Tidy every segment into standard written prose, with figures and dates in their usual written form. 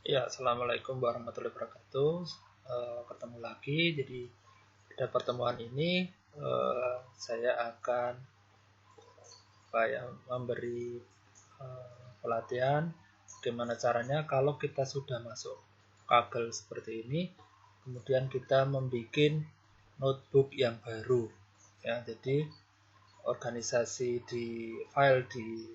Ya, assalamualaikum warahmatullahi wabarakatuh. Ketemu lagi. Jadi pada pertemuan ini saya akan memberi pelatihan bagaimana caranya kalau kita sudah masuk Kaggle seperti ini, kemudian kita membuat notebook yang baru. Ya, jadi organisasi di file di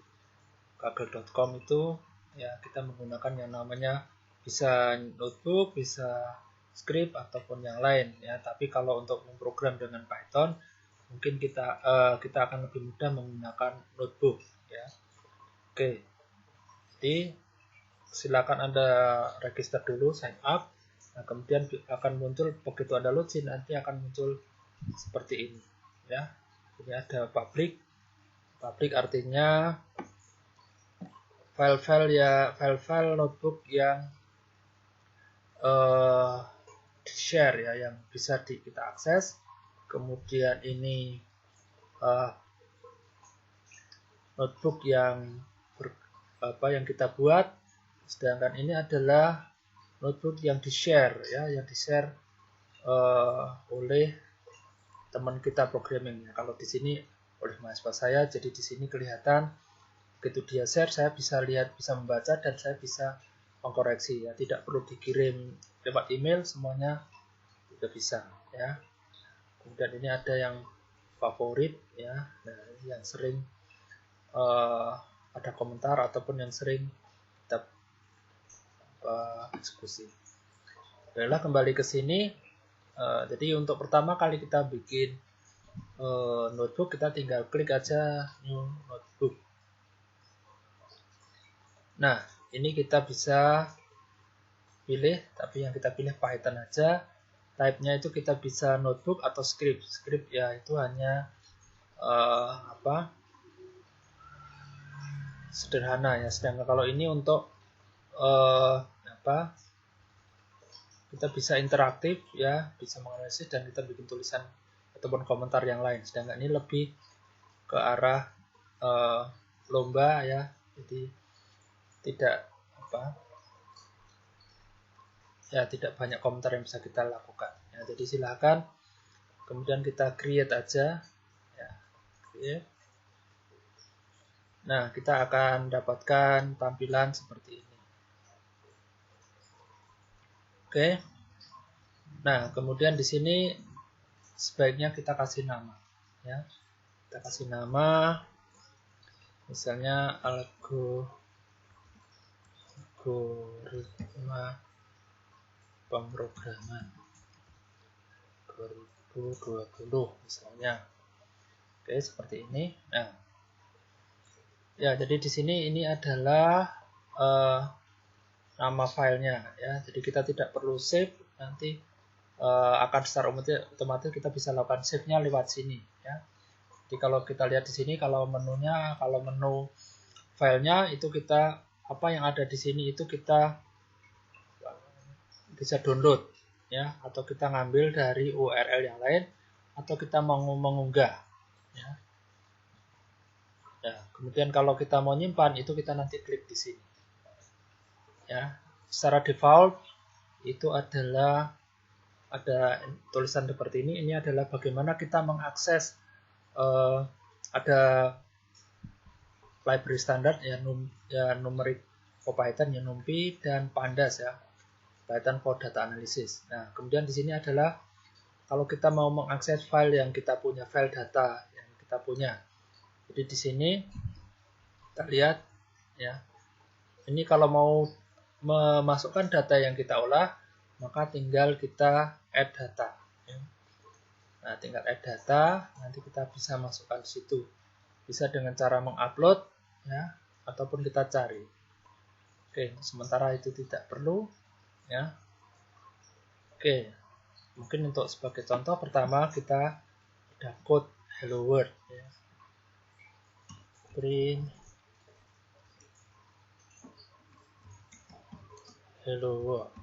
kaggle.com itu ya kita menggunakan yang namanya bisa notebook, bisa script ataupun yang lain ya. Tapi kalau untuk memprogram dengan Python mungkin kita akan lebih mudah menggunakan notebook ya. Oke. Jadi silakan Anda register dulu, sign up. Nah, kemudian akan muncul begitu Anda login nanti akan muncul seperti ini ya. Ini ada public. Public artinya file-file notebook yang share ya, yang bisa kita akses. Kemudian ini notebook yang yang kita buat, sedangkan ini adalah notebook yang di share ya, yang di share oleh teman kita programming ya. Kalau di sini oleh mahasiswa saya, jadi di sini kelihatan begitu dia share saya bisa lihat, bisa membaca, dan saya bisa mengkoreksi ya, tidak perlu dikirim lewat email, semuanya sudah bisa ya. Kemudian ini ada yang favorit ya, nah yang sering ada komentar ataupun yang sering kita eksekusi. Baiklah, kembali ke sini. Jadi untuk pertama kali kita bikin notebook, kita tinggal klik aja new notebook. Nah, ini kita bisa pilih, tapi yang kita pilih Python aja. Type-nya itu kita bisa notebook atau script. Script ya itu hanya sederhana ya. Sedangkan kalau ini untuk kita bisa interaktif ya, bisa menganalisis dan kita bikin tulisan ataupun komentar yang lain. Sedangkan ini lebih ke arah lomba ya, jadi tidak banyak komentar yang bisa kita lakukan ya. Jadi silakan kemudian kita create aja ya, create. Nah, kita akan dapatkan tampilan seperti ini. Oke. Nah, kemudian di sini sebaiknya kita kasih nama ya. Kita kasih nama misalnya algoritma pemrograman 2020 misalnya. Oke, seperti ini. Nah, ya, jadi di sini ini adalah nama filenya ya. Jadi kita tidak perlu save, nanti akan secara otomatis kita bisa lakukan save-nya lewat sini ya. Jadi kalau kita lihat di sini, kalau menu filenya itu kita yang ada di sini itu kita bisa download ya, atau kita ngambil dari URL yang lain, atau kita mau mengunggah ya. Nah, kemudian kalau kita mau nyimpan itu kita nanti klik di sini ya. Secara default itu adalah ada tulisan seperti ini. Ini adalah bagaimana kita mengakses ada library standar ya, numeric for Python ya, NumPy dan Pandas ya, Python for data analysis. Nah, kemudian di sini adalah kalau kita mau mengakses file yang kita punya, file data yang kita punya. Jadi di sini kita lihat ya. Ini kalau mau memasukkan data yang kita olah, maka tinggal kita add data. Nah, tinggal add data, nanti kita bisa masukkan di situ. Bisa dengan cara mengupload ya, ataupun kita cari. Oke, sementara itu tidak perlu ya. Oke, mungkin untuk sebagai contoh pertama kita ada code hello world ya. Print hello world.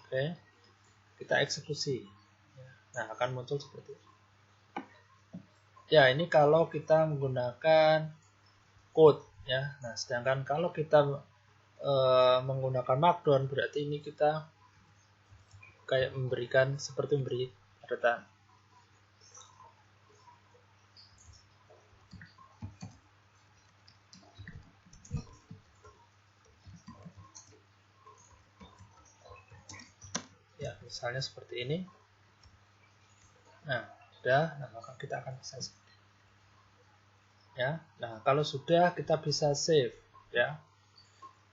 Oke, kita eksekusi. Nah, akan muncul seperti ini. Ya, ini kalau kita menggunakan code ya. Nah, sedangkan kalau kita menggunakan Markdown, berarti ini kita kayak memberikan seperti memberi tanda tangan. Ya, misalnya seperti ini. Nah, sudah, nah maka kita akan bisa ya. Nah, kalau sudah kita bisa save ya.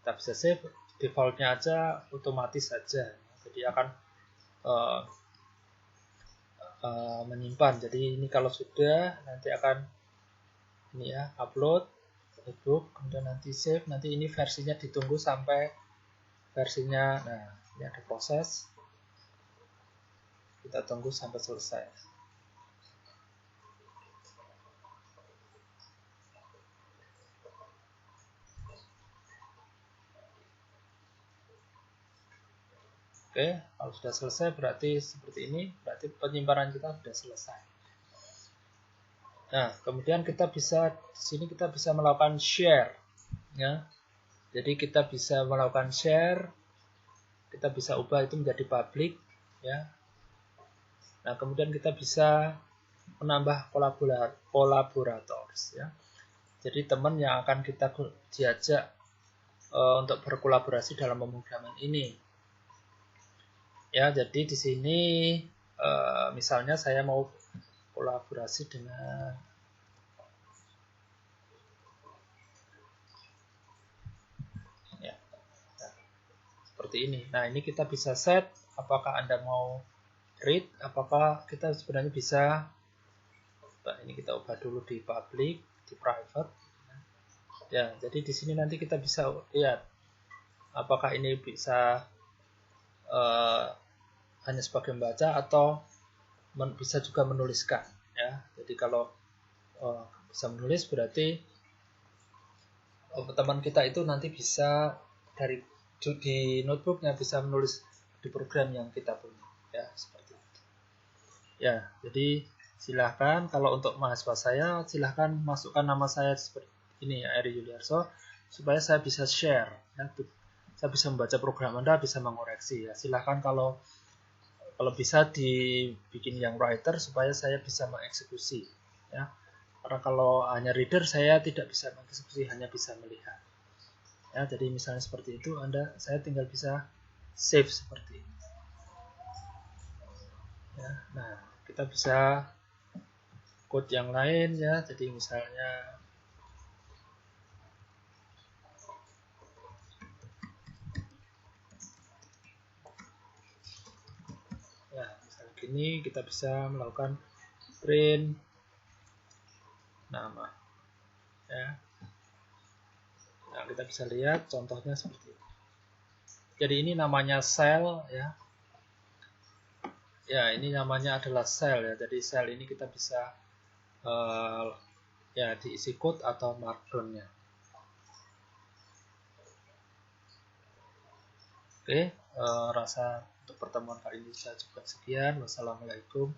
Kita bisa save, defaultnya aja otomatis saja. Jadi akan menyimpan. Jadi ini kalau sudah nanti akan ini ya, upload notebook, kemudian nanti save, nanti ini versinya ditunggu sampai versinya, nah ini ada proses, kita tunggu sampai selesai. Oke, kalau sudah selesai berarti seperti ini, berarti penyimpanan kita sudah selesai. Nah, kemudian kita bisa di sini kita bisa melakukan share, ya. Jadi kita bisa melakukan share, kita bisa ubah itu menjadi public, ya. Nah, kemudian kita bisa menambah kolaborators, ya. Jadi teman yang akan kita diajak untuk berkolaborasi dalam pemrograman ini. Ya, jadi di sini misalnya saya mau kolaborasi dengan ya, seperti ini. Nah, ini kita bisa set apakah Anda mau read, apakah kita sebenarnya bisa. Nah, ini kita ubah dulu di public, di private. Ya, jadi di sini nanti kita bisa lihat apakah ini bisa hanya sebagai membaca atau bisa juga menuliskan. Ya, jadi kalau bisa menulis berarti teman kita itu nanti bisa dari di notebooknya bisa menulis di program yang kita punya. Ya, seperti itu. Ya, jadi silahkan kalau untuk mahasiswa saya silahkan masukkan nama saya seperti ini ya, Eri Yuliarso, supaya saya bisa share ya, saya bisa membaca program Anda, bisa mengoreksi ya. Silahkan kalau bisa dibikin yang writer supaya saya bisa mengeksekusi ya, karena kalau hanya reader saya tidak bisa mengeksekusi, hanya bisa melihat ya. Jadi misalnya seperti itu, saya tinggal bisa save seperti ini ya. Nah, kita bisa code yang lain ya. Jadi misalnya ya, misalnya gini, kita bisa melakukan print nama ya. Nah, kita bisa lihat contohnya seperti ini. Jadi ini namanya cell ya. Ya, ini namanya adalah cell ya. Jadi cell ini kita bisa ya diisi code atau markdown-nya. Oke, rasa untuk pertemuan kali ini saya cukup sekian. Wassalamualaikum